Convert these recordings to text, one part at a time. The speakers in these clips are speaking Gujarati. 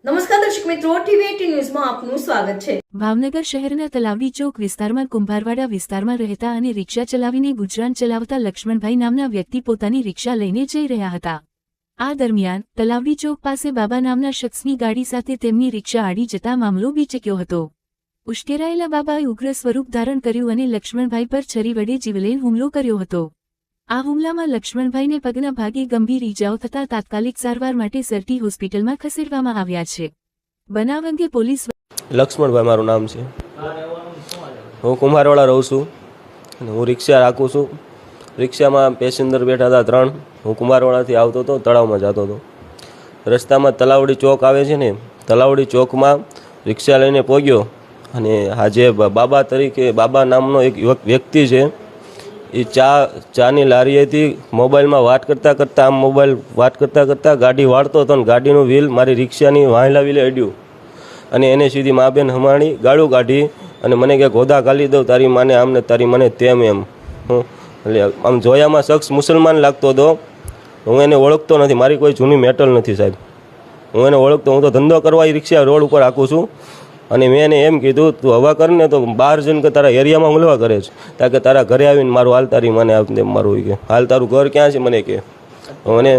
નમસ્કાર દર્શક મિત્રો, ટીવી18 ન્યૂઝમાં આપનું સ્વાગત છે। ભાવનગર શહેરના તલાવડી ચોક વિસ્તારમાં કુંભારવાડા વિસ્તારમાં રહેતા અને રિક્ષા ચલાવીને ગુજરાન ચલાવતા લક્ષ્મણભાઈ નામના વ્યક્તિ પોતાની રિક્ષા લઈને જઈ રહ્યા હતા। આ દરમિયાન તલાવડી ચોક પાસે બાબા નામના શખ્સની ગાડી સાથે તેમની રિક્ષા આડી જતા મામલો બીચક્યો હતો। ઉશ્કેરાયેલા બાબાએ ઉગ્ર સ્વરૂપ ધારણ કર્યું અને લક્ષ્મણભાઈ પર છરી વડે જીવલેણ હુમલો કર્યો હતો। આ હુમલામાં લક્ષ્મણભાઈને પગના ભાગે ગંભીર ઈજાઓ થતા તાત્કાલિક સારવાર માટે સરટી હોસ્પિટલમાં ખસેડવામાં આવ્યા છે। બનાવ અંગે પોલીસ લક્ષ્મણભાઈ મારું નામ છે। હું કુંભારવાડા રહું છું અને હું રિક્ષા રાખું છું। રિક્ષામાં પેસેન્જર બેઠા હતા 3। હું કુંભારવાડાથી આવતો હતો, તળાવમાં જતો હતો। રસ્તામાં તલાવડી ચોક આવે છે ને, તલાવડી ચોકમાં રિક્ષા લઈને પહોંચ્યો અને આ જે બાબા તરીકે બાબા નામનો એક વ્યક્તિ છે, એ ચાની લારીએથી મોબાઈલમાં વાત કરતાં વાત કરતાં ગાડી વાળતો હતો અને ગાડીનું વ્હીલ મારી રિક્ષાની વાંહલા વ્હીલે અડ્યું અને એને સીધી મા બેન હમાણી ગાળું કાઢી અને મને કે ગોદા ગાલી દઉં તારી માને આમને તારી મને તેમ એમ। એટલે આમ જોયામાં શખ્સ મુસલમાન લાગતો હતો। હું એને ઓળખતો નથી, મારી કોઈ જૂની મેટલ નથી સાહેબ, હું એને ઓળખતો। હું તો ધંધો કરવા એ રિક્ષા રોડ ઉપર રાખું છું અને મેં એને એમ કીધું તું હવા કર ને તો બહાર જઈને કે તારા એરિયામાં હુમલા કરે છે, ત્યાં કે તારા ઘરે આવીને મારું હાલ તારી મને મારું કે હાલ તારું ઘર ક્યાં છે મને કે। મને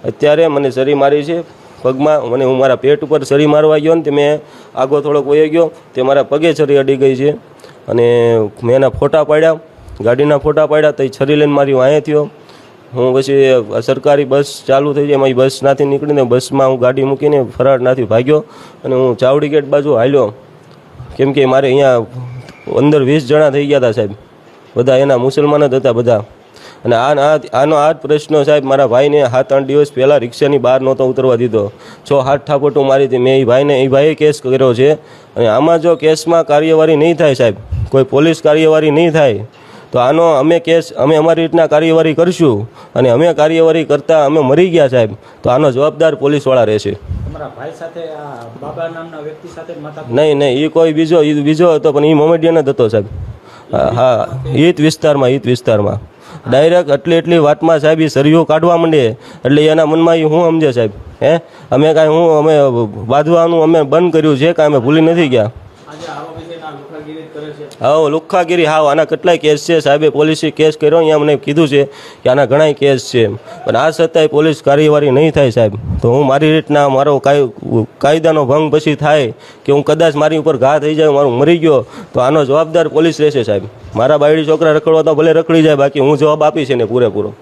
અત્યારે મને સરી મારી છે પગમાં, મને હું મારા પેટ ઉપર સરી મારવા ગયો ને તે મેં આગો થોડોક વયો ગયો તે મારા પગે છરી અડી ગઈ છે અને મેં એના ફોટા પાડ્યા, ગાડીના ફોટા પાડ્યા તો એ છરી લઈને મારી વાંહે થયો। હું પછી સરકારી બસ ચાલુ થઈ જાય એમાં બસ નાથી નીકળીને બસમાં હું ગાડી મૂકીને ફરાર નાથી ભાગ્યો અને હું ચાવડી ગેટ બાજુ હાલ્યો, કેમ કે મારે અહીંયા અંદર 20 જણા થઈ ગયા હતા સાહેબ, બધા એના મુસલમાન જ હતા બધા। અને આનો આ જ પ્રશ્ન સાહેબ મારા ભાઈને 7-8 દિવસ પહેલાં રિક્ષાની બહાર નહોતો ઉતરવા દીધો, 6-7 ઠાપોટું મારી હતી મેં એ ભાઈએ કેસ કર્યો છે। અને આમાં જો કેસમાં કાર્યવાહી નહીં થાય સાહેબ, કોઈ પોલીસ કાર્યવાહી નહીં થાય તો આનો અમે અમારી રીતના કાર્યવાહી કરશું અને અમે કાર્યવાહી કરતાં અમે મરી ગયા સાહેબ તો આનો જવાબદાર પોલીસવાળા રહેશે। નહીં, એ કોઈ બીજો હતો પણ એ મોમેડિયન જ હતો સાહેબ। હા, ઈદ વિસ્તારમાં ડાયરેક્ટ એટલી વાતમાં સાહેબ એ સરીઓ કાઢવા માંડે એટલે એના મનમાં એ શું સમજે સાહેબ? અમે બાંધવાનું અમે બંધ કર્યું છે, કાંઈ અમે ભૂલી નથી ગયા। હા, લુખ્ખાગીરી હાવ આના કેટલાય કેસ છે સાહેબે, પોલીસે કેસ કર્યો, અહીંયા મને કીધું છે કે આના ઘણાય કેસ છે પણ આ છતાંય પોલીસ કાર્યવાહી નહીં થાય સાહેબ તો હું મારી રીતના મારો કાયદાનો ભંગ પછી થાય કે હું કદાચ મારી ઉપર ઘા થઈ જાય, મારું મરી ગયો તો આનો જવાબદાર પોલીસ રહેશે સાહેબ। મારા બાયડી છોકરા રખડવા તો ભલે રખડી જાય, બાકી હું જવાબ આપીશ એને પૂરેપૂરો।